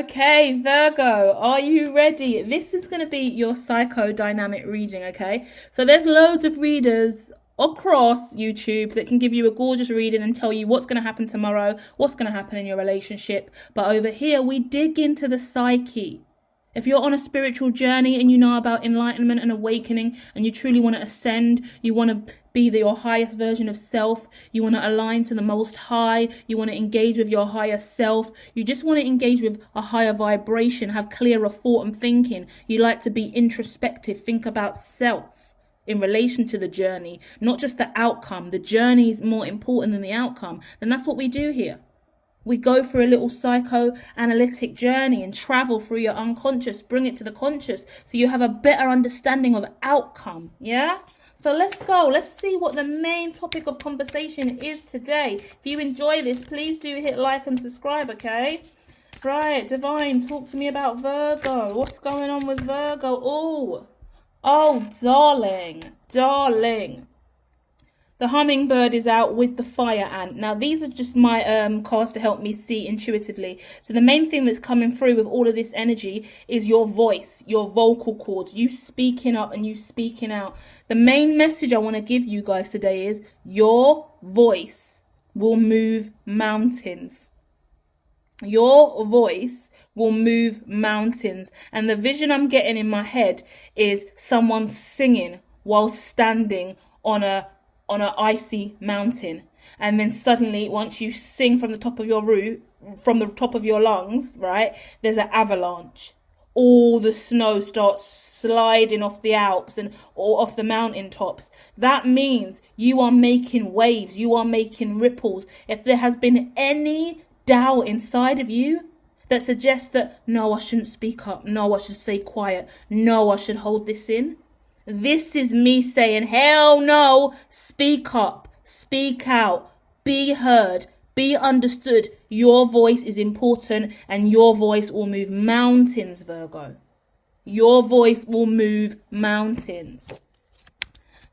Okay, Virgo, are you ready? This is going to be your psychodynamic reading, okay? So there's loads of readers across YouTube that can give you a gorgeous reading and tell you what's going to happen tomorrow, what's going to happen in your relationship. But over here, we dig into the psyche. If you're on a spiritual journey and you know about enlightenment and awakening and you truly want to ascend, you want to be your highest version of self, you want to align to the Most High, you want to engage with your higher self, you just want to engage with a higher vibration, have clearer thought and thinking, you like to be introspective, think about self in relation to the journey, not just the outcome. The journey is more important than the outcome. Then that's what we do here. We go for a little psychoanalytic journey and travel through your unconscious, bring it to the conscious, so you have a better understanding of outcome, yeah? So let's go. Let's see what the main topic of conversation is today. If you enjoy this, please do hit like and subscribe, okay? Right, Divine, talk to me about Virgo. What's going on with Virgo? Oh, darling. The hummingbird is out with the fire ant. Now, these are just my cards to help me see intuitively. So the main thing that's coming through with all of this energy is your voice, your vocal cords, you speaking up and you speaking out. The main message I want to give you guys today is your voice will move mountains. Your voice will move mountains. And the vision I'm getting in my head is someone singing while standing on an icy mountain, and then suddenly once you sing from the top of from the top of your lungs, right, there's an avalanche. All the snow starts sliding off the Alps or off the mountain tops. That means you are making waves, you are making ripples. If there has been any doubt inside of you that suggests that no, I shouldn't speak up, no, I should stay quiet, no, I should hold this in, this is me saying, hell no, speak up, speak out, be heard, be understood. Your voice is important and your voice will move mountains, Virgo. Your voice will move mountains.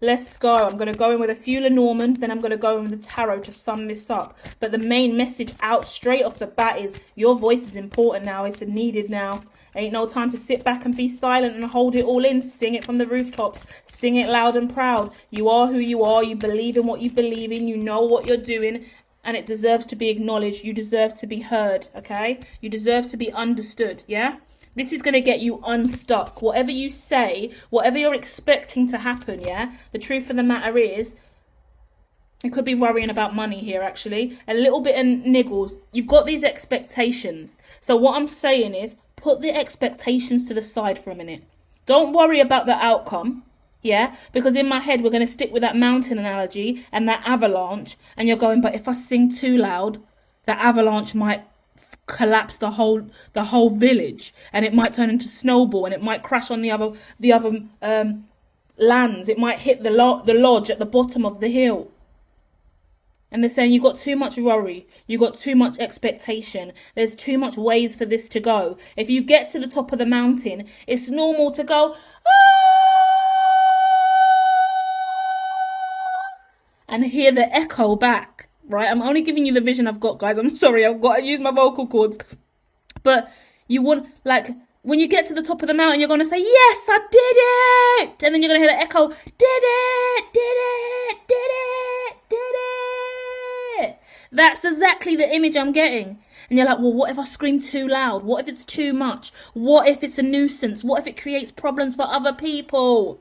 Let's go. I'm going to go in with a few Lenormand, then I'm going to go in with the tarot to sum this up. But the main message out straight off the bat is your voice is important now. It's needed now. Ain't no time to sit back and be silent and hold it all in. Sing it from the rooftops. Sing it loud and proud. You are who you are. You believe in what you believe in. You know what you're doing. And it deserves to be acknowledged. You deserve to be heard, okay? You deserve to be understood, yeah? This is going to get you unstuck. Whatever you say, whatever you're expecting to happen, yeah? The truth of the matter is, you could be worrying about money here, actually. A little bit of niggles. You've got these expectations. So what I'm saying is, put the expectations to the side for a minute. Don't worry about the outcome, yeah? Because in my head, we're going to stick with that mountain analogy and that avalanche. And you're going, but if I sing too loud, the avalanche might collapse the whole village. And it might turn into snowball and it might crash on the other lands. It might hit the lodge at the bottom of the hill. And they're saying you've got too much worry. You've got too much expectation. There's too much ways for this to go. If you get to the top of the mountain, it's normal to go, and hear the echo back, right? I'm only giving you the vision I've got, guys. I'm sorry, I've got to use my vocal cords. But you want, like, when you get to the top of the mountain, you're going to say, yes, I did it. And then you're going to hear the echo, did it, did it, did it, did it. That's exactly the image I'm getting. And you're like, well, what if I scream too loud? What if it's too much? What if it's a nuisance? What if it creates problems for other people?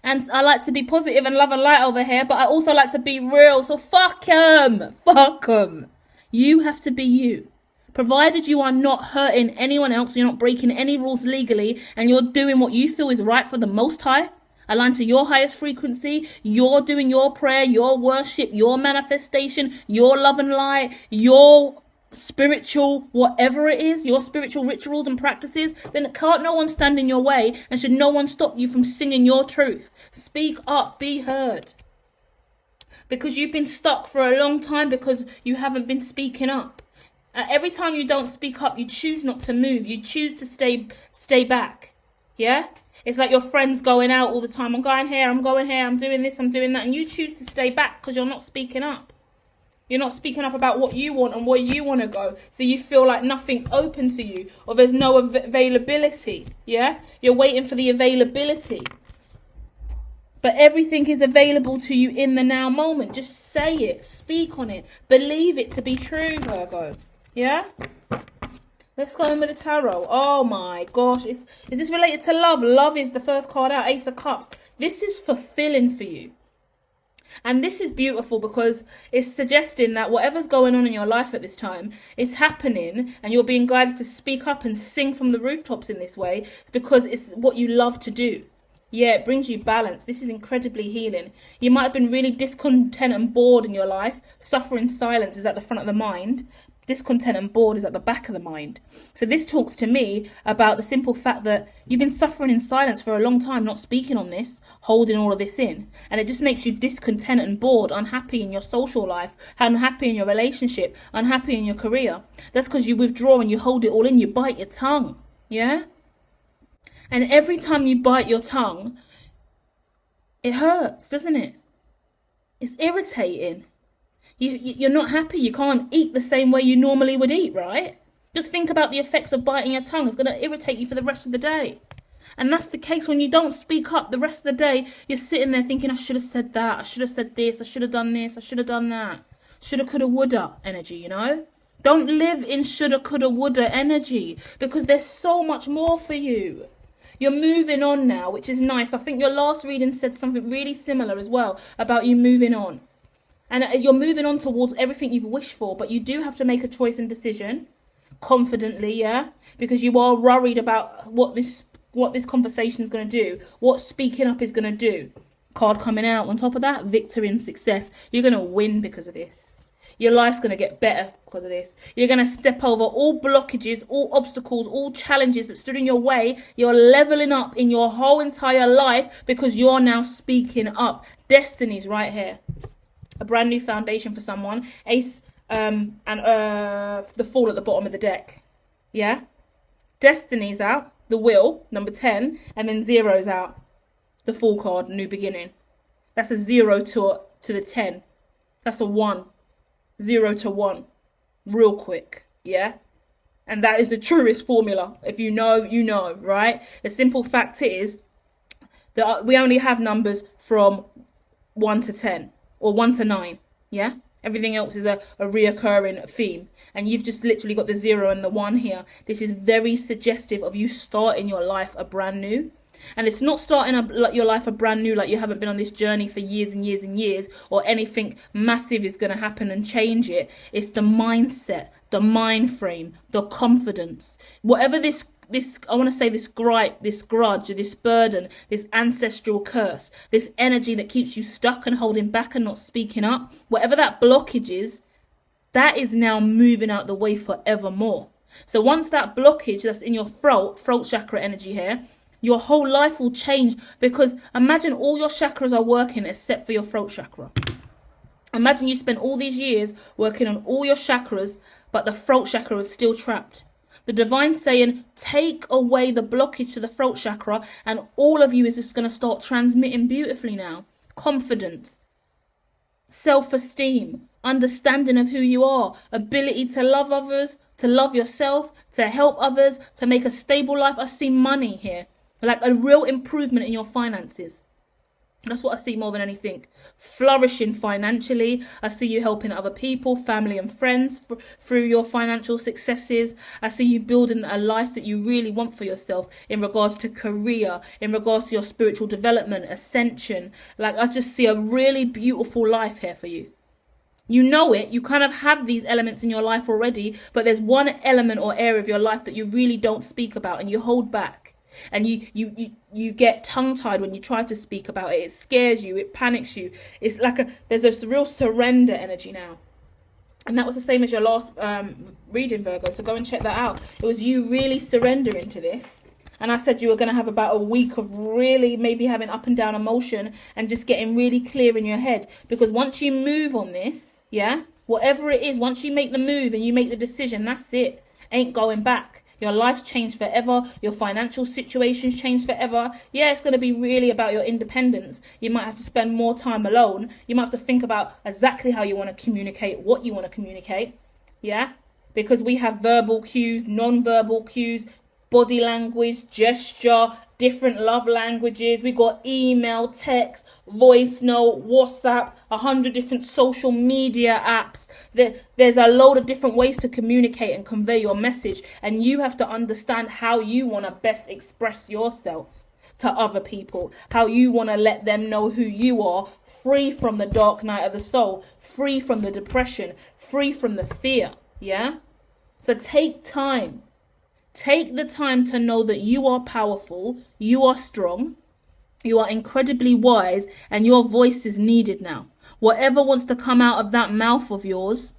And I like to be positive and love and light over here, but I also like to be real. So fuck them. Fuck them. You have to be you. Provided you are not hurting anyone else, you're not breaking any rules legally, and you're doing what you feel is right for the Most High, aligned to your highest frequency, you're doing your prayer, your worship, your manifestation, your love and light, your spiritual, whatever it is, your spiritual rituals and practices, then can't no one stand in your way, and should no one stop you from singing your truth. Speak up, be heard. Because you've been stuck for a long time because you haven't been speaking up. Every time you don't speak up, you choose not to move. You choose to stay back. Yeah? It's like your friends going out all the time. I'm going here, I'm doing this, I'm doing that. And you choose to stay back because you're not speaking up. You're not speaking up about what you want and where you want to go. So you feel like nothing's open to you, or there's no availability. Yeah? You're waiting for the availability. But everything is available to you in the now moment. Just say it. Speak on it. Believe it to be true, Virgo. Yeah? Let's go in with the tarot. Oh my gosh. Is this related to love? Love is the first card out. Ace of Cups. This is fulfilling for you. And this is beautiful because it's suggesting that whatever's going on in your life at this time is happening, and you're being guided to speak up and sing from the rooftops in this way because it's what you love to do. Yeah, it brings you balance. This is incredibly healing. You might have been really discontent and bored in your life. Suffering silence is at the front of the mind. Discontent and bored is at the back of the mind. So this talks to me about the simple fact that you've been suffering in silence for a long time, not speaking on this, holding all of this in. And it just makes you discontent and bored, unhappy in your social life, unhappy in your relationship, unhappy in your career. That's because you withdraw and you hold it all in. You bite your tongue. Yeah? And every time you bite your tongue, it hurts, doesn't it? It's irritating. You're not happy. You can't eat the same way you normally would eat, right? Just think about the effects of biting your tongue. It's going to irritate you for the rest of the day. And that's the case when you don't speak up the rest of the day. You're sitting there thinking, I should have said that. I should have said this. I should have done this. I should have done that. Shoulda, coulda, woulda energy, you know? Don't live in shoulda, coulda, woulda energy, because there's so much more for you. You're moving on now, which is nice. I think your last reading said something really similar as well about you moving on. And you're moving on towards everything you've wished for, but you do have to make a choice and decision confidently, yeah? Because you are worried about what this conversation is going to do, what speaking up is going to do. Card coming out on top of that, victory and success. You're going to win because of this. Your life's going to get better because of this. You're going to step over all blockages, all obstacles, all challenges that stood in your way. You're leveling up in your whole entire life because you're now speaking up. Destiny's right here. A brand new foundation for someone. Ace and the Fool at the bottom of the deck. Yeah? Destiny's out. The Wheel, number 10. And then Zero's out. The Fool card, new beginning. That's a 0 to the 10. That's a 1. 0 to 1. Real quick. Yeah? And that is the truest formula. If you know, you know, right? The simple fact is that we only have numbers from 1 to 10. Or 1 to 9, yeah? Everything else is a reoccurring theme. And you've just literally got the 0 and the 1 here. This is very suggestive of you starting your life a brand new. And it's not starting your life a brand new like you haven't been on this journey for years and years and years, or anything massive is going to happen and change it. It's the mindset, the mind frame, the confidence. Whatever this I want to say this gripe, this grudge, this burden, this ancestral curse, this energy that keeps you stuck and holding back and not speaking up, whatever that blockage is, that is now moving out the way forevermore. So once that blockage that's in your throat chakra energy here, your whole life will change, because imagine all your chakras are working except for your throat chakra. Imagine you spent all these years working on all your chakras, but the throat chakra is still trapped. The divine's saying, take away the blockage to the throat chakra, and all of you is just going to start transmitting beautifully now. Confidence, self-esteem, understanding of who you are, ability to love others, to love yourself, to help others, to make a stable life. I see money here, like a real improvement in your finances. That's what I see more than anything. Flourishing financially. I see you helping other people, family and friends through your financial successes. I see you building a life that you really want for yourself in regards to career, in regards to your spiritual development, ascension. Like, I just see a really beautiful life here for you. You know it. You kind of have these elements in your life already, but there's one element or area of your life that you really don't speak about and you hold back. And you get tongue-tied when you try to speak about it. It scares you. It panics you. It's like there's this real surrender energy now. And that was the same as your last reading, Virgo. So go and check that out. It was you really surrendering to this. And I said you were going to have about a week of really maybe having up and down emotion and just getting really clear in your head. Because once you move on this, yeah, whatever it is, once you make the move and you make the decision, that's it. Ain't going back. Your life's changed forever. Your financial situation's changed forever. Yeah, it's going to be really about your independence. You might have to spend more time alone. You might have to think about exactly how you want to communicate, what you want to communicate. Yeah? Because we have verbal cues, non-verbal cues, body language, gesture, different love languages. We got email, text, voice note, WhatsApp, 100 different social media apps. There's a load of different ways to communicate and convey your message, and you have to understand how you want to best express yourself to other people, how you want to let them know who you are, free from the dark night of the soul, free from the depression, free from the fear. Yeah? So take time. Take the time to know that you are powerful, you are strong, you are incredibly wise, and your voice is needed now. Whatever wants to come out of that mouth of yours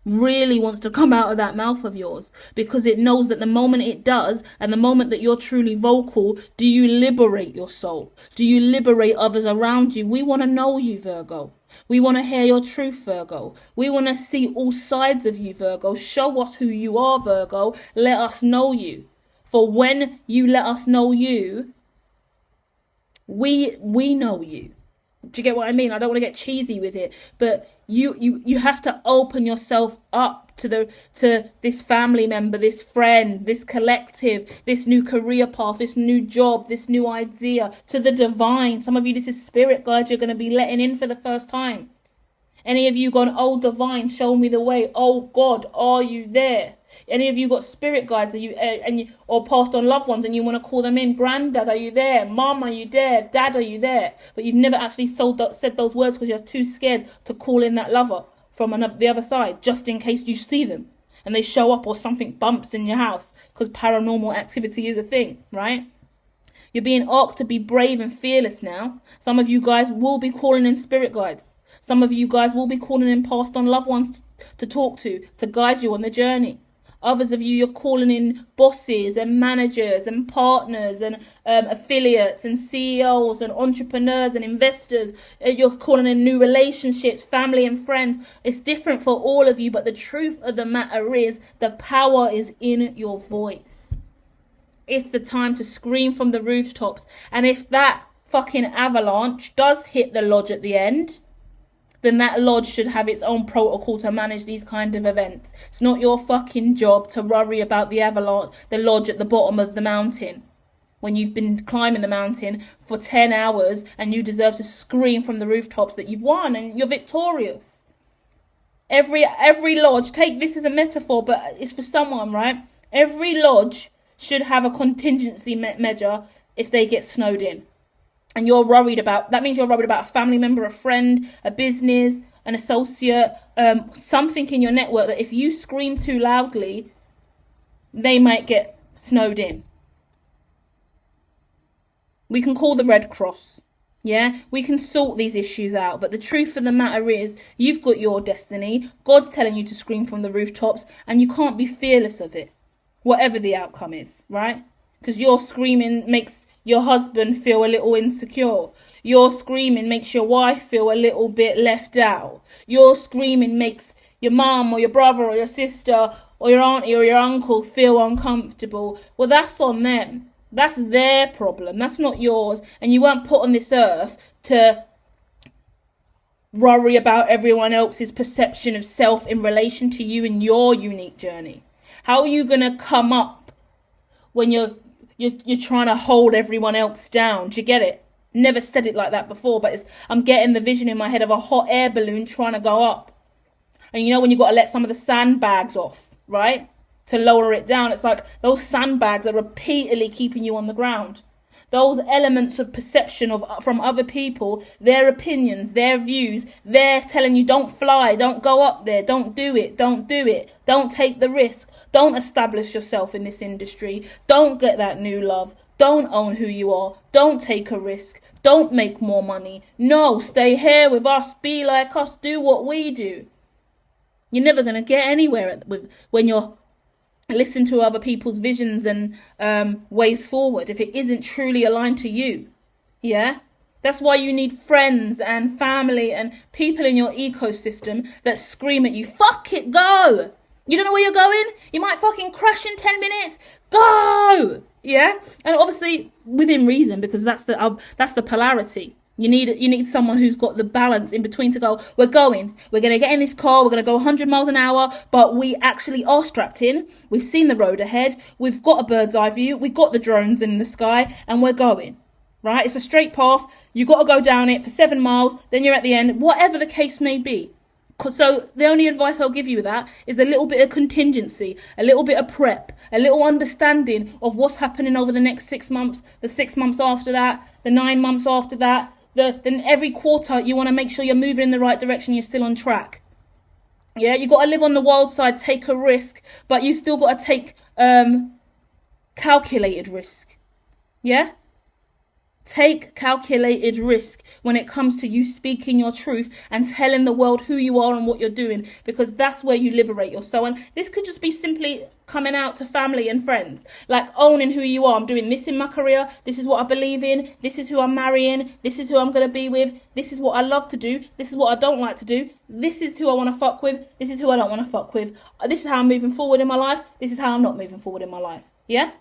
really wants to come out of that mouth of yours, because it knows that the moment it does, and the moment that you're truly vocal, do you liberate your soul? Do you liberate others around you? We want to know you, Virgo. We want to hear your truth, Virgo. We want to see all sides of you, Virgo. Show us who you are, Virgo. Let us know you. For when you let us know you, we know you. Do you get what I mean? I don't want to get cheesy with it, but you have to open yourself up to this family member, this friend, this collective, this new career path, this new job, this new idea, to the divine. Some of you, this is spirit guides you're going to be letting in for the first time. Any of you gone, oh divine, show me the way. Oh God, are you there? Any of you got spirit guides, or passed on loved ones, and you want to call them in? Granddad, are you there? Mom, are you there? Dad, are you there? But you've never actually said those words because you're too scared to call in that lover from the other side, just in case you see them and they show up, or something bumps in your house, because paranormal activity is a thing, right? You're being asked to be brave and fearless now. Some of you guys will be calling in spirit guides. Some of you guys will be calling in passed on loved ones to talk to guide you on the journey. Others of you, you're calling in bosses and managers and partners and affiliates and CEOs and entrepreneurs and investors. You're calling in new relationships, family and friends. It's different for all of you, but the truth of the matter is the power is in your voice. It's the time to scream from the rooftops. And if that fucking avalanche does hit the lodge at the end, then that lodge should have its own protocol to manage these kind of events. It's not your fucking job to worry about the avalanche, the lodge at the bottom of the mountain, when you've been climbing the mountain for 10 hours and you deserve to scream from the rooftops that you've won and you're victorious. Every lodge, take this as a metaphor, but it's for someone, right? Every lodge should have a contingency measure if they get snowed in. And that means you're worried about a family member, a friend, a business, an associate, something in your network that if you scream too loudly, they might get snowed in. We can call the Red Cross. Yeah, we can sort these issues out. But the truth of the matter is, you've got your destiny. God's telling you to scream from the rooftops, and you can't be fearless of it, whatever the outcome is, right? Because your screaming makes your husband feel a little insecure. Your screaming makes your wife feel a little bit left out. Your screaming makes your mum or your brother or your sister or your auntie or your uncle feel uncomfortable. Well, that's on them. That's their problem. That's not yours. And you weren't put on this earth to worry about everyone else's perception of self in relation to you and your unique journey. How are you going to come up when you're trying to hold everyone else down? Do you get it? Never said it like that before, but I'm getting the vision in my head of a hot air balloon trying to go up. And you know when you've got to let some of the sandbags off, right? To lower it down. It's like those sandbags are repeatedly keeping you on the ground. Those elements of perception from other people, their opinions, their views, they're telling you don't fly, don't go up there, don't do it, don't take the risk. Don't establish yourself in this industry. Don't get that new love. Don't own who you are. Don't take a risk. Don't make more money. No, stay here with us. Be like us. Do what we do. You're never going to get anywhere when you're listening to other people's visions and ways forward if it isn't truly aligned to you. Yeah? That's why you need friends and family and people in your ecosystem that scream at you, fuck it, go! You don't know where you're going? You might fucking crash in 10 minutes. Go! Yeah? And obviously within reason, because that's the polarity. You need someone who's got the balance in between to go, we're going to get in this car, we're going to go 100 miles an hour, but we actually are strapped in. We've seen the road ahead. We've got a bird's eye view. We've got the drones in the sky, and we're going. Right? It's a straight path. You got to go down it for 7 miles. Then you're at the end, whatever the case may be. So the only advice I'll give you with that is a little bit of contingency, a little bit of prep, a little understanding of what's happening over the next 6 months, the 6 months after that, the 9 months after that. Then every quarter you want to make sure you're moving in the right direction, you're still on track. Yeah, you got to live on the wild side, take a risk, but you still got to take calculated risk. Yeah? Take calculated risk when it comes to you speaking your truth and telling the world who you are and what you're doing, because that's where you liberate your soul. And this could just be simply coming out to family and friends, like owning who you are. I'm doing this in my career. This is what I believe in. This is who I'm marrying. This is who I'm going to be with. This is what I love to do. This is what I don't like to do. This is who I want to fuck with. This is who I don't want to fuck with. This is how I'm moving forward in my life. This is how I'm not moving forward in my life. Yeah?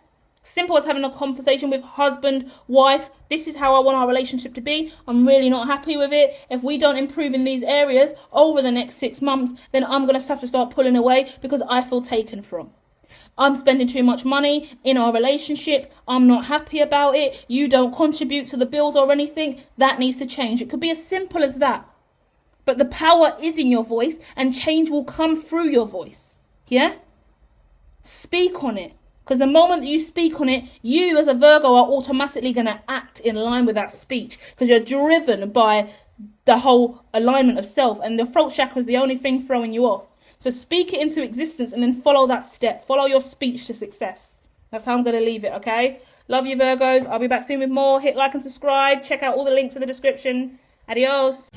Simple as having a conversation with husband, wife. This is how I want our relationship to be. I'm really not happy with it. If we don't improve in these areas over the next 6 months, then I'm going to have to start pulling away because I feel taken from. I'm spending too much money in our relationship. I'm not happy about it. You don't contribute to the bills or anything. That needs to change. It could be as simple as that. But the power is in your voice, and change will come through your voice. Yeah? Speak on it. Because the moment that you speak on it, you as a Virgo are automatically going to act in line with that speech, because you're driven by the whole alignment of self, and the throat chakra is the only thing throwing you off. So speak it into existence and then follow that step. Follow your speech to success. That's how I'm going to leave it, okay? Love you, Virgos. I'll be back soon with more. Hit like and subscribe. Check out all the links in the description. Adios.